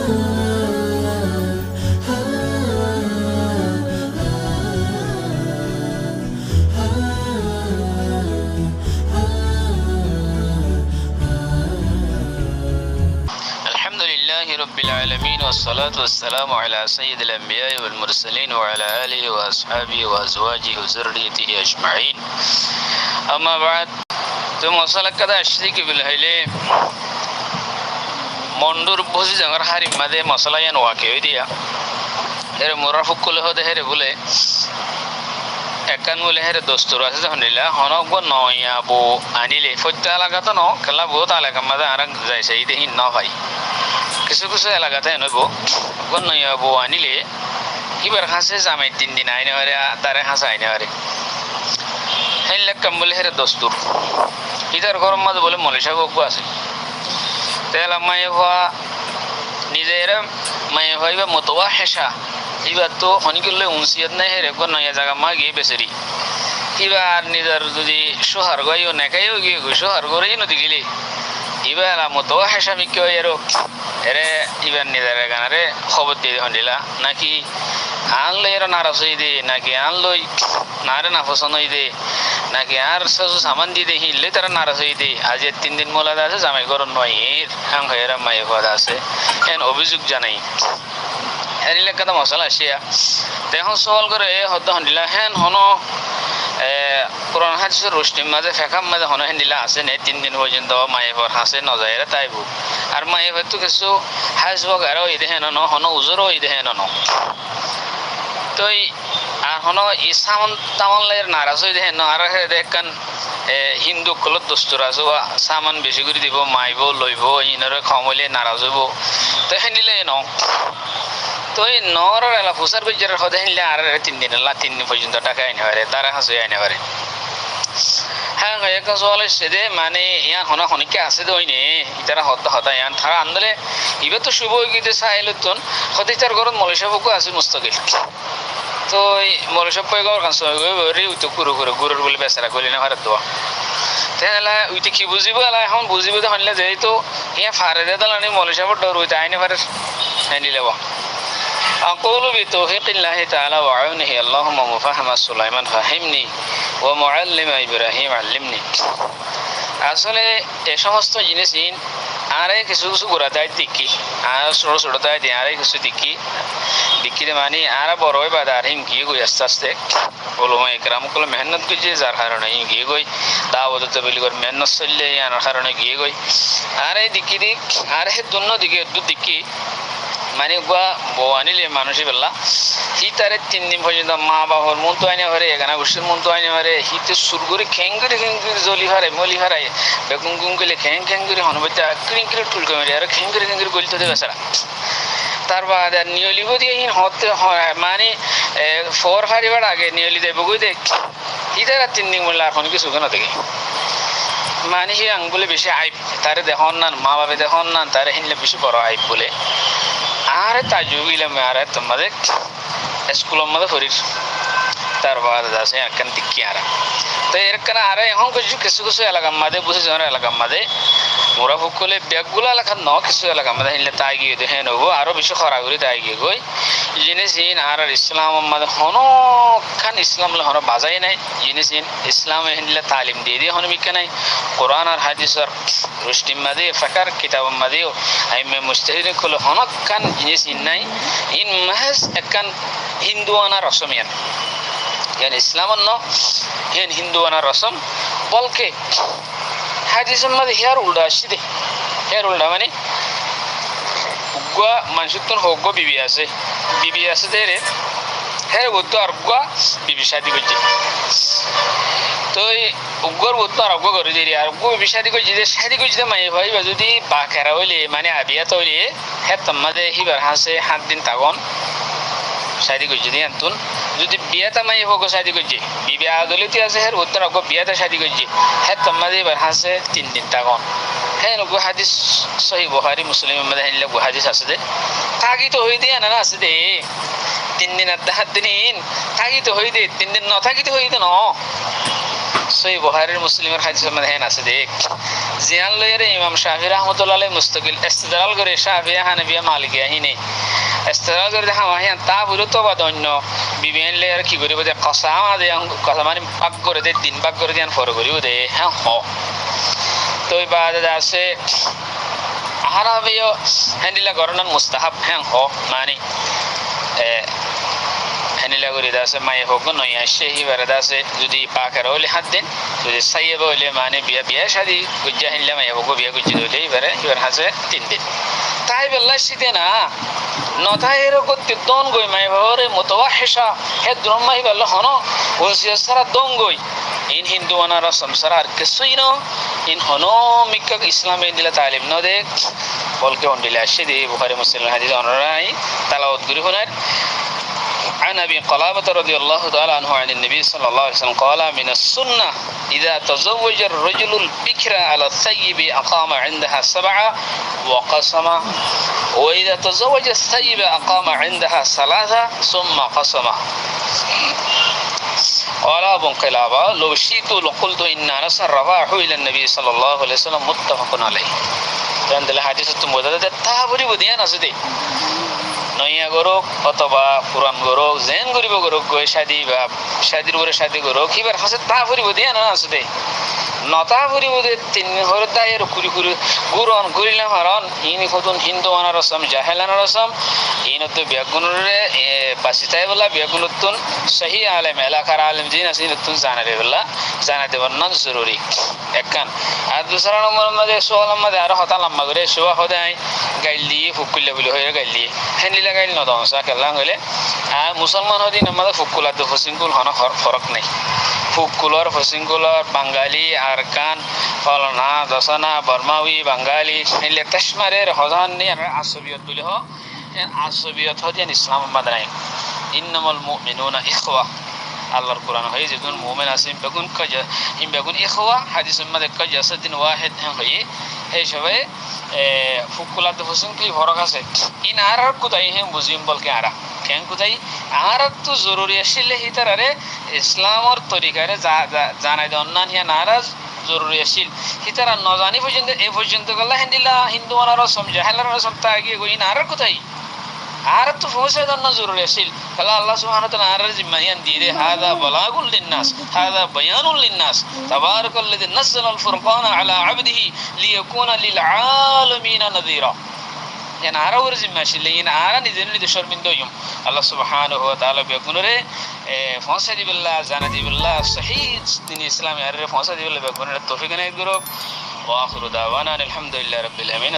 رب العالمين والصلاة والسلام على سيد الأنبياء والمرسلين وعلى آله وأصحابه وأزواجه وذريته أجمعين أما بعد ثم وصلت كذا أشريك بالهيلة মন্ডুর বসে জাঙ্গার হারি মাদে মশলা ইয়ান ওয়াকে দিয়া এর মুরাফুক কুলে হদে হেরে বলে একান বলে হেরে দস্তুর আছে যখন দিলা হনক বো নয়া বো আনিলে ফত্যা লাগাতো ন খেলা বহুত আলাকা মাদে আরাক যাইছে এই দেহি ন ভাই কিছু কিছু এলাকাতে নইব কোন নয়া বো আনিলে এবার হাসে জামাই 3 দিন আইনে হরে তারে হাসা আইনে হরে হেন লাকাম বলে হেরে দস্তুর ইদার গরম মাদে বলে মলিশা বকু আছে তেলা মায়ে হওয়া নিজের মায়ে হইবা মতোয়া হেসা এবার তো অনেকগুলো উনসিয়ত নাই হেরে কোন নয়া জায়গা মা গিয়ে বেচারি এবার নিজের যদি সোহার গাইও নেকাইও গিয়ে সোহার করেই নদী গেলে এবার মতোয়া হেসা মিকে এরো এরে এবার নিজের গানারে খবর দিয়ে হন্ডিলা নাকি আনলে এরা নারাজ হয়ে দে নাকি আনলই নারে না পছন্দ হয়ে দে নাকি আর সসু সামান দিয়ে দেখি ইলে তারা নারাজ হয়ে দে আজ 3 দিন মোলাদা আছে জামাই গরম নয় এর হাং এরা মায়ে কথা আছে এন অভিযোগ জানাই এর এলাকাতে মশলা আসিয়া তেখন সওয়াল করে হদ্দ হন্ডিলা হেন হন কোরআন হাদিসের রোশনির মাঝে ফেকাম মাঝে হন হেন্ডিলা আছে নে 3 দিন পর্যন্ত মায়ে পর হাসে ন যায় তাইব আর মায়ে হয়তো কিছু হাস বগারও ইদে হেন ন হন উজরও ইদে হেন ন তই আর হন ইসামন তামলের নারাজ হয়ে দেখেন আর দেখান হিন্দু কলত দস্তুর আছে সামান বেশি করে দিব মাইব লইব ইনরে খমলে নারাজ হইব তো হেনিলে ন তো এই নর এলা ফুসার বেজার হদে হেনলে আর 3 দিন লা 3 দিন পর্যন্ত টাকা আইনে পারে তারা হাসে আইনে পারে হ্যাঁ একটা সওয়াল এসে দে মানে ইয়ান হনা হনিকে আছে দে ওইনে ইতারা হতা ইয়ান তারা আন্দলে ইবে তো শুভ গিতে সাইলতন হতে তার ঘরত মলেশা বকু আছে মুস্তাকিল তো মলেশা পয়গর কাছে রে উইতো কুরু কুরু গুরুর বলে বেচারা কইলে না ভারত দোয়া তেলা উইতে কি বুঝিব আলা এখন বুঝিব তো হনলে যাই তো ইয়া ফারে দে দলানি মলেশা বড় ডর উইতে আইনে পারে হেনিলেবা أقول بتوفيق الله تعالى وعونه اللهم مفهم سليمان فهمني ومعلم إبراهيم علمني আসলে এই সমস্ত জিনিস আরে কিছু কিছু গোড়াতায় দিকি আর ছোট ছোটতায় দিয়ে আরে কিছু দিকিতে মানে আর বড় হয়ে বাদ আর হিম গিয়ে গই আস্তে আস্তে ওলমা একরাম কল মেহনত করছে যার কারণে গিয়ে গই দাওয়াত তবলিগ করে মেহনত চললে আনার কারণে গিয়ে গই আর এই দিকি দিক আর হে দুনো দিকে দু দিকি মানে গুয়া বওয়ানিলে মানুষই বললা হি তারে 3 দিন পর্যন্ত মা বাবার মন তো আইনে হরে এখানে গোষ্ঠীর মন তো আইনে হরে হিতে সুরগুরি খেঙ্গুরি জলি হারে মলি হারাই বেগুন গুঙ্গুলে খেঙ্গুরি হনবতা ক্রিঙ্কিরে টুলকে মেরে আর খেঙ্গুরি গলিতে দেবে সারা তারপর নিয়লিব দিয়ে হিন হতে মানে 4 হারিবার আগে নিয়লি দেব গই দেখ ইদারা 3 দিন বললা এখন কিছু কেন দেখি মানে হি আং বলে বেশি আইব তারে দেখুন না মা বাবা দেখুন না তারে হিনলে বেশি বড় আইব বলে আরে তাজুবিলে মারে তোমাদের স্কুলের মধ্যে ফরির তারপর আছে একখান দিকি আর তো এর কারণে আরে এখন কিছু কিছু এলাকার মাঝে বুঝে যাওয়ার এলাকার মাঝে মোরা ফুকলে ব্যাগগুলো এলাকার ন কিছু এলাকার মাঝে হিনলে তাই গিয়ে দেখে নেবো আরো বেশি খরা করি তাই গিয়ে গই জিনিস আর ইসলাম মাঝে হনখান ইসলাম হন বাজাই নাই জিনিস ইসলাম হিনলে তালিম দিয়ে হন বিজ্ঞা নাই কোরআন আর হাদিসের রুস্টিম মাঝে ফাকার কিতাব মাঝেও আইমে মুস্তাহিদ খুলে হনখান জিনিস নাই ইন মাহাজ একখান হিন্দুয়ানা রসমিয়ান ইয়ান ইসলামন ন ইয়ান হিন্দুয়ানা রসম বলকে হাদিসের মাঝে হেয়ার উল্টা আসছি দে হেয়ার উল্টা মানে উগুয়া মানুষের হোক বিবি আছে দে রে হ্যাঁ বলতো আর উগুয়া বিবি শাদি করছে তো উগ্গর বলতো আর উগ্গ করে দিয়ে আর উগ্গ বিবি শাদি করছে মায়ে ভাই বা যদি বাকেরা হইলে মানে আবিয়াত হইলে হ্যাঁ তোমাদের হিবার হাসে 7 দিন তাগন শাদি করছে দিয়ে আনতুন যদি বিয়াটা মাই হোক শাদি করছে বিবি আদলিতে আছে হ্যাঁ উত্তর অগ বিয়াটা শাদি করছে হ্যাঁ তোমাদের এবার হাসে 3 দিন তাগন হ্যাঁ গো হাদিস সহি বুখারী মুসলিম মধ্যে হিনলে গো হাদিস আছে দে থাকি তো হই দিয়ে না আছে দে 3 দিন আর 10 দিন থাকি তো হই দে 3 দিন ন থাকি তো হই দে ন সহি বুখারী মুসলিমের হাদিসের মধ্যে হেন আছে দেখ জিয়ান লইরে ইমাম শাফি রাহমাতুল্লাহ আলাইহি মুস্তাকিল ইস্তিদলাল করে শাফিয়া হানাফিয়া মালিকিয়া হিনে ইস্তিদলাল করে দেখা মাহিয়ান তা বুলো তো বাদন্য বিবিএন লেয়ার কি করিব যে কসাম আদে কথা মানে পাক করে দে দিন পাক করে দেন ফর করিব দে হ্যাঁ হ তো ইবাদত আছে হারাবিও হ্যান্ডিলা গরনান মুস্তাহাব হ্যাঁ হ মানে হ্যান্ডিলা করি দাসে মায়ে হোক নয় আসে হিবারে দাসে যদি পাকের হলে হাত দেন যদি সাইয়েব হলে মানে বিয়া বিয়া শাদি গুজ্জা হিনলে মায়ে হোক বিয়া গুজ্জি হলে হিবারে হিবার হাসে 3 দিন তাই বেলা শীতে না নথায় এরকম দন গই মাই ভাবরে মোতওয়াহিশা হে দ্রম্মাই বেলা হন ওসিয়া সারা দন গই ইন হিন্দু আনারা সংসার আর কিছুই না ইন হনো মিক্কা ইসলামে দিলা তালিম ন দেখ বলকে অন্ডিলে আসে দি বুখারী মুসলিম হাদিস অনরাই তালাওয়াত করি হনার عن أبي قلابة رضي الله تعالى عنه عن النبي صلى الله عليه وسلم قال من السنة إذا تزوج الرجل البكر على الثيب أقام عندها 7 وقسم وإذا تزوج الثيب أقام عندها 3 ثم قسم قال أبو قلابة لو شئت لقلت إن أنس رفعه إلى النبي صلى الله عليه وسلم متفق عليه عند الحديث المتواتر তাহাবরি বুদিয়া নাসুদে নয়া গরক অথবা পুরান গরক জেন গরিব গরক গই শাদি বা শাদির উপরে শাদি গরক কিবার হাসে তাহাবরি বুদিয়া না নাসুদে নতা ফুরি বুদে 3 হরদায়ের কুরি কুরি গুরন গুরিলা হরন ইনি কতন হিন্দু আনারসম জাহেলানারসম ইনতো বিয়াগুনরে বাসিতাই বলা বিয়াগুনতুন সহি আলেম এলাকার আলেম জিন আসিনতুন জানারে বলা জানাতে বন্নন জরুরি একখান আর দুসরা নম্বর মধ্যে সোয়াল মধ্যে আর হতা লম্বা করে সোয়া হদাই গাইলি ফুকুল্লা বলি হয়ে গাইলি হেনলিলা গাইল নদংসা কেলা হইলে আর মুসলমান হদিন আমাদের ফুকুলাতে ফসিংকুল হন ফরক নাই ফুকুলর ফসিংকুলর বাঙালি আরকান ফলনা দশনা বর্মাউই বাঙালি হেনলে তশমারের হজান নি আসবিয়ত বলি হ আসবিয়ত হদিন ইসলাম মাদরাই ইন্নামাল মুমিনুনা ইখওয়া আল্লাহর কোরআন হয় যেগুন মুমিন আছে বেগুন কাজা ইম বেগুন ইখওয়া হাদিসের মধ্যে কাজা সাদিন ওয়াহিদ হয় এই সবাই ফুকুলাতে ফসিংকুল ফরক আছে ইন আর কোথায় হে বুঝিম বলকে আরা কেন কোথায় আর তো জরুরি আসলে হিতারে ইসলামর তরিকারে জানাই দেন না হিয়া নারাজ জরুরি আসিল হিতারা ন জানি পর্যন্ত এই পর্যন্ত গলা হিন্দিলা হিন্দু আনার সমঝা হেলার সপ্তাহ আগে গই না আর কোথায় আর তো পৌঁছে দেন না জরুরি আসিল তাহলে আল্লাহ সুবহানাহু ওয়া তাআলা আর জিম্মায়ান দিয়ে রে হাদা বালাগুল লিন্নাস হাদা বায়ানুল লিন্নাস তাবারাকাল্লাযী নাযালাল ফুরকানা আলা আবদিহি লিয়াকুনা লিল আলামিনা নাযীরা এন আরো ওর জিম্মা আসলে ইন আরা নিজের নিজে শর্মিন্দয়ম আল্লাহ সুবহানাহু ওয়া তাআলা বেগুনরে ফসা দিবিল্লাহ জানা দিবিল্লাহ সহিহ দিন ইসলামে আর ফসা দিবিল্লাহ বেগুনরে তৌফিক নাইত করব ওয়া আখিরু দাওয়ানা আলহামদুলিল্লাহি রাব্বিল আলামিন।